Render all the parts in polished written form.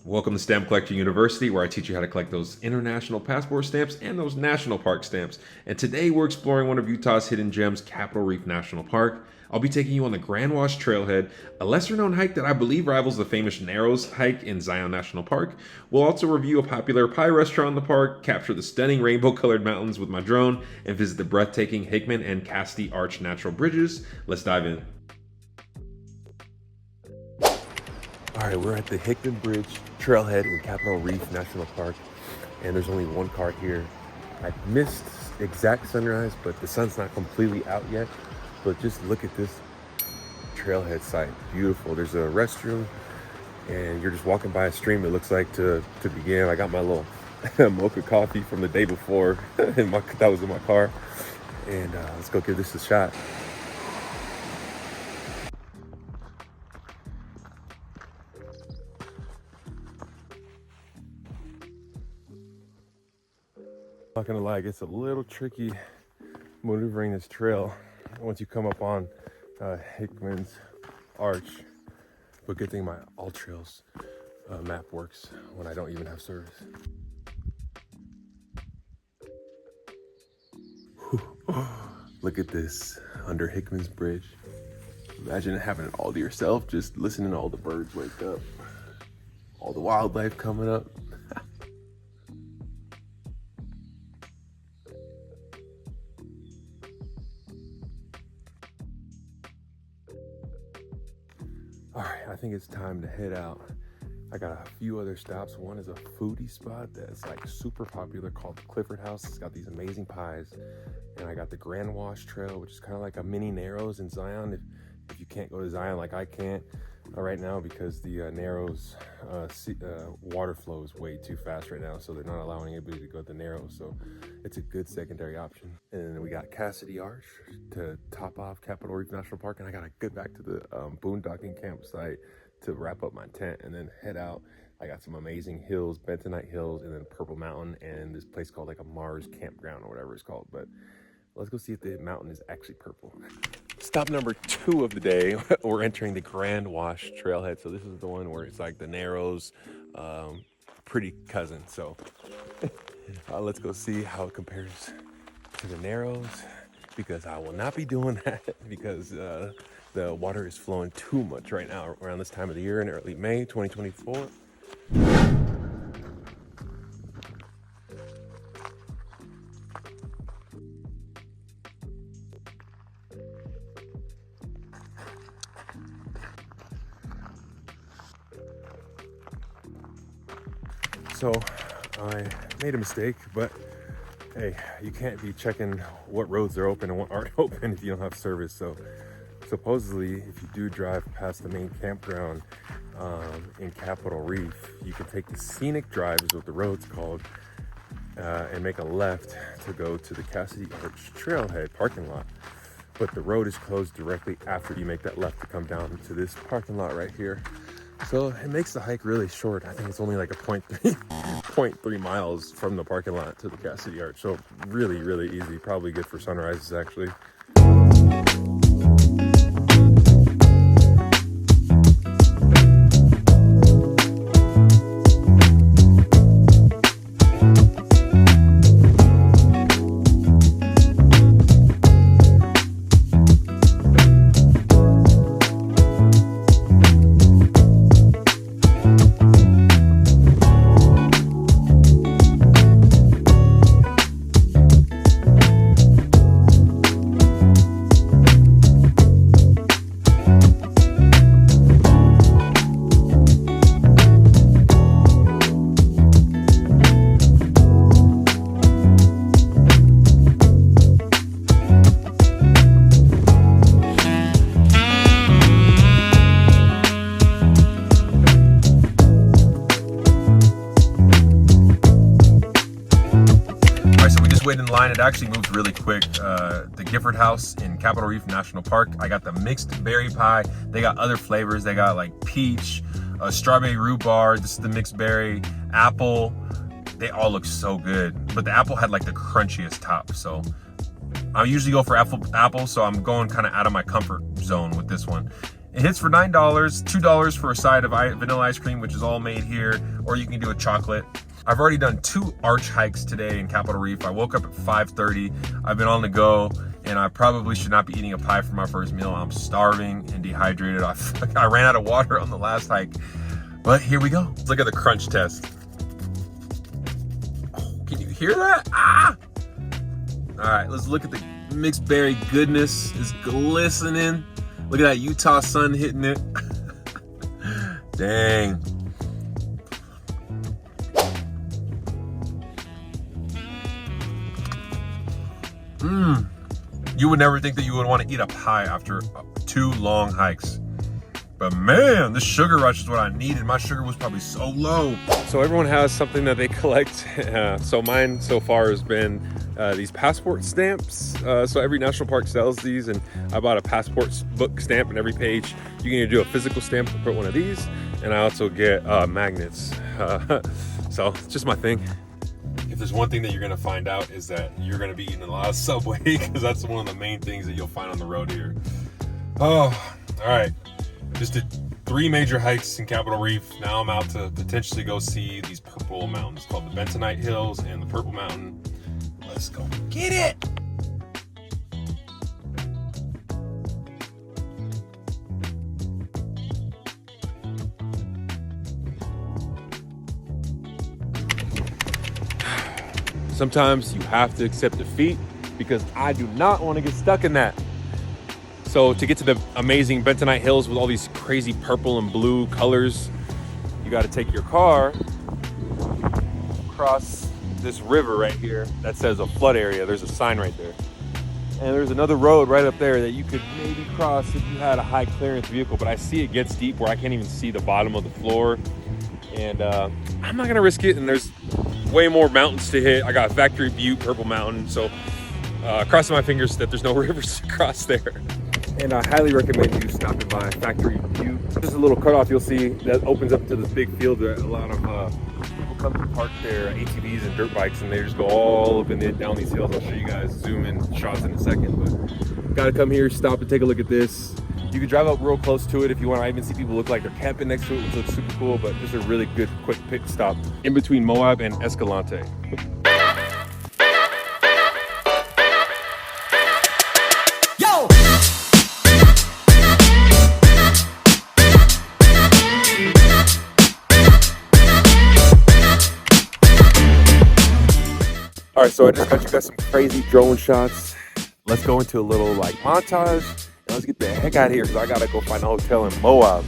Welcome to Stamp Collector University, where I teach you how to collect those international passport stamps and those national park stamps. And today we're exploring one of Utah's hidden gems, Capitol Reef National Park. I'll be taking you on the Grand Wash Trailhead, a lesser known hike that I believe rivals the famous Narrows hike in Zion National Park. We'll also review a popular pie restaurant in the park, capture the stunning rainbow colored mountains with my drone, and visit the breathtaking Hickman and Cassidy Arch natural bridges. Let's dive in. All right, we're at the Hickman Bridge trailhead in Capitol Reef National Park, and there's only one car here. I missed exact sunrise, but the sun's not completely out yet. But just look at this trailhead site, beautiful. There's a restroom, and you're just walking by a stream, it looks like, to begin. I got my little mocha coffee from the day before, and that was in my car. And let's go give this a shot. Not gonna lie, it gets a little tricky maneuvering this trail once you come up on Hickman's Arch. But good thing my All Trails map works when I don't even have service. Look at this, under Hickman's Bridge. Imagine having it all to yourself, just listening to all the birds wake up, all the wildlife coming up. All right, I think it's time to head out. I got a few other stops. One is a foodie spot that's like super popular called the Gifford House. It's got these amazing pies. And I got the Grand Wash Trail, which is kind of like a mini Narrows in Zion. If you can't go to Zion like I can't right now, because the Narrows water flow is way too fast right now, so they're not allowing anybody to go to the Narrows. So it's a good secondary option. And then we got Cassidy Arch to top off Capitol Reef National Park, and I gotta get back to the boondocking campsite to wrap up my tent and then head out. I got some amazing hills, Bentonite Hills, and then Purple Mountain, and this place called like a Mars campground or whatever it's called. But let's go see if the mountain is actually purple. Stop number 2 of the day, we're entering the Grand Wash Trailhead. So this is the one where it's like the Narrows, pretty cousin. So let's go see how it compares to the Narrows, because I will not be doing that because the water is flowing too much right now around this time of the year in early May 2024. So I made a mistake, but hey, you can't be checking what roads are open and what aren't open if you don't have service. So supposedly, if you do drive past the main campground in Capitol Reef, you can take the scenic drive, is what the road's called, and make a left to go to the Cassidy Arch Trailhead parking lot. But the road is closed directly after you make that left to come down to this parking lot right here. So it makes the hike really short. I think it's only like a 0.3 miles from the parking lot to the Cassidy Arch. So really, really easy. Probably good for sunrises, actually. Waited in line. It actually moved really quick. The Gifford House in Capitol Reef National Park. I got the mixed berry pie. They got other flavors. They got like peach, strawberry rhubarb. This is the mixed berry, apple. They all look so good. But the apple had like the crunchiest top. So I usually go for apple, so I'm going kind of out of my comfort zone with this one. It hits for $9, $2 for a side of vanilla ice cream, which is all made here, or you can do a chocolate. I've already done 2 arch hikes today in Capitol Reef. I woke up at 5:30. I've been on the go, and I probably should not be eating a pie for my first meal. I'm starving and dehydrated. I ran out of water on the last hike, but here we go. Let's look at the crunch test. Oh, can you hear that? Ah! All right, let's look at the mixed berry goodness. It's glistening. Look at that Utah sun hitting it. Dang. You would never think that you would want to eat a pie after 2 long hikes. But man, this sugar rush is what I needed. My sugar was probably so low. So everyone has something that they collect. So mine so far has been these passport stamps. So every national park sells these, and I bought a passport book stamp, and every page you can either do a physical stamp or put one of these. And I also get magnets. So it's just my thing. If there's one thing that you're gonna find out is that you're gonna be eating a lot of Subway, because that's one of the main things that you'll find on the road here. Oh, all right. Just did 3 major hikes in Capitol Reef. Now I'm out to potentially go see these purple mountains called the Bentonite Hills and the Purple Mountain. Let's go get it. Sometimes you have to accept defeat, because I do not want to get stuck in that. So to get to the amazing Bentonite Hills with all these crazy purple and blue colors, you got to take your car across this river right here that says a flood area. There's a sign right there. And there's another road right up there that you could maybe cross if you had a high clearance vehicle, but I see it gets deep where I can't even see the bottom of the floor. And I'm not gonna risk it, and there's way more mountains to hit. I got Factory Butte, Purple Mountain, so crossing my fingers that there's no rivers to cross there. And I highly recommend you stopping by Factory Butte. Just a little cutoff you'll see that opens up to this big field that a lot of people come to park their ATVs and dirt bikes, and they just go all up and down these hills. I'll show you guys zoom in shots in a second, but gotta come here, stop and take a look at this. You can drive up real close to it if you want. I even see people look like they're camping next to it, which looks super cool, but just a really good quick pit stop in between Moab and Escalante. Yo! All right, so I just got you guys some crazy drone shots. Let's go into a little like montage. Let's get the heck out of here, because I gotta go find a hotel in Moab.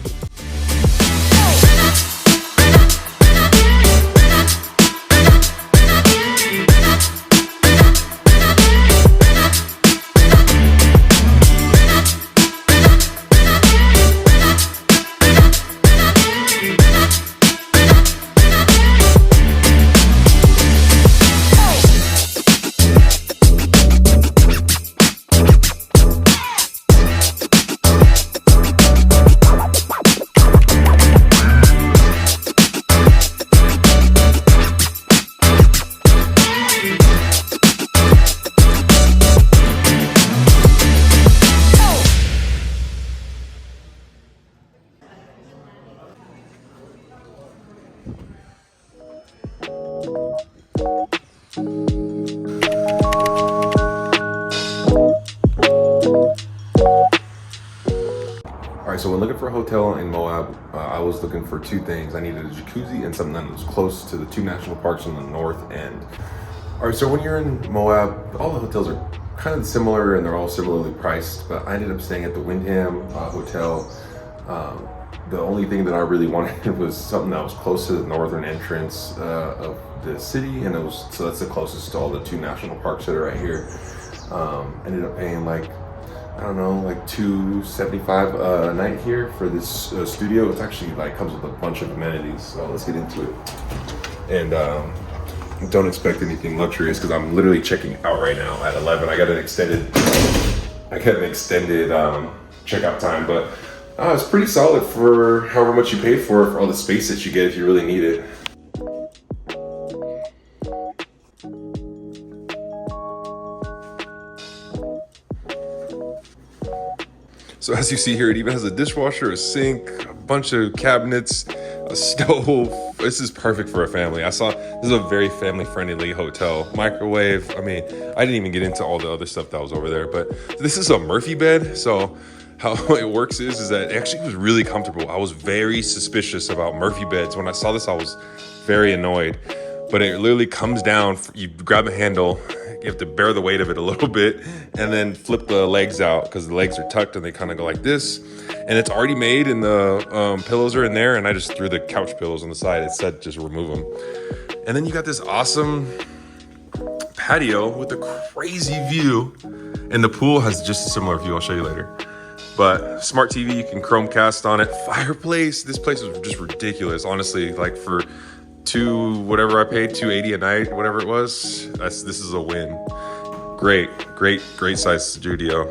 All right, so when looking for a hotel in Moab, I was looking for 2 things. I needed a jacuzzi and something that was close to the 2 national parks on the north end. All right, so when you're in Moab, all the hotels are kind of similar and they're all similarly priced, but I ended up staying at the Wyndham Hotel. The only thing that I really wanted was something that was close to the northern entrance of the city, and so that's the closest to all the 2 national parks that are right here. Ended up paying like, I don't know, like $275 a night here for this studio. It's actually like comes with a bunch of amenities, so let's get into it. And don't expect anything luxurious, because I'm literally checking out right now at 11. I got an extended checkout time, but it's pretty solid for however much you paid for all the space that you get if you really need it. So as you see here, it even has a dishwasher, a sink, a bunch of cabinets, a stove. This is perfect for a family. This is a very family-friendly hotel. Microwave. I mean, I didn't even get into all the other stuff that was over there, but this is a Murphy bed. So how it works is that it actually was really comfortable. I was very suspicious about Murphy beds. When I saw this, I was very annoyed. But it literally comes down, you grab a handle, you have to bear the weight of it a little bit, and then flip the legs out because the legs are tucked and they kind of go like this. And it's already made, and the pillows are in there, and I just threw the couch pillows on the side. It said just remove them. And then you got this awesome patio with a crazy view, and the pool has just a similar view. I'll show you later. But smart TV, you can Chromecast on it. Fireplace, this place was just ridiculous, honestly. Like for whatever I paid, $280 a night, whatever it was. This is a win. Great size studio.